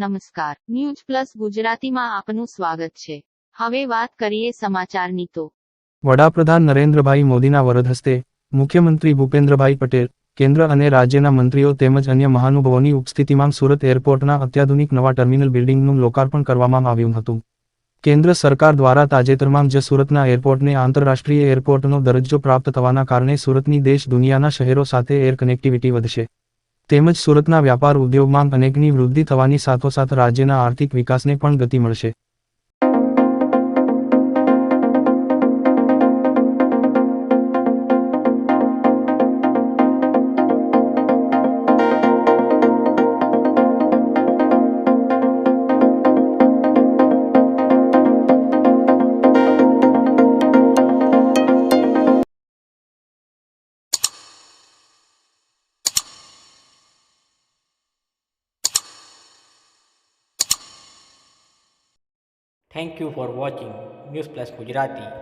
નમસ્કાર, news plus ગુજરાતીમાં આપનું સ્વાગત છે। હવે વાત કરીએ સમાચારની તો વડાપ્રધાન નરેન્દ્રભાઈ મોદીના વરદ હસ્તે મુખ્યમંત્રી ભૂપેન્દ્રભાઈ પટેલ, કેન્દ્ર અને રાજ્યના મંત્રીઓ તેમજ અન્ય મહાનુભાવોની ઉપસ્થિતિમાં સુરત એરપોર્ટના અત્યાધુનિક નવા ટર્મિનલ બિલ્ડિંગનું લોકાર્પણ કરવામાં આવ્યું હતું। કેન્દ્ર સરકાર દ્વારા તાજેતરમાં જ સુરતના એરપોર્ટને આંતરરાષ્ટ્રીય એરપોર્ટનો દરજ્જો પ્રાપ્ત થવાના કારણે સુરતની દેશ દુનિયાના શહેરો સાથે એર કનેક્ટિવિટી વધશે। તેમજ સુરતના વ્યાપાર ઉદ્યોગમાં અનેકની વૃદ્ધિ થવાની સાથોસાથ રાજ્યના આર્થિક વિકાસને પણ ગતિ મળશે। Thank you for watching News Plus Gujarati.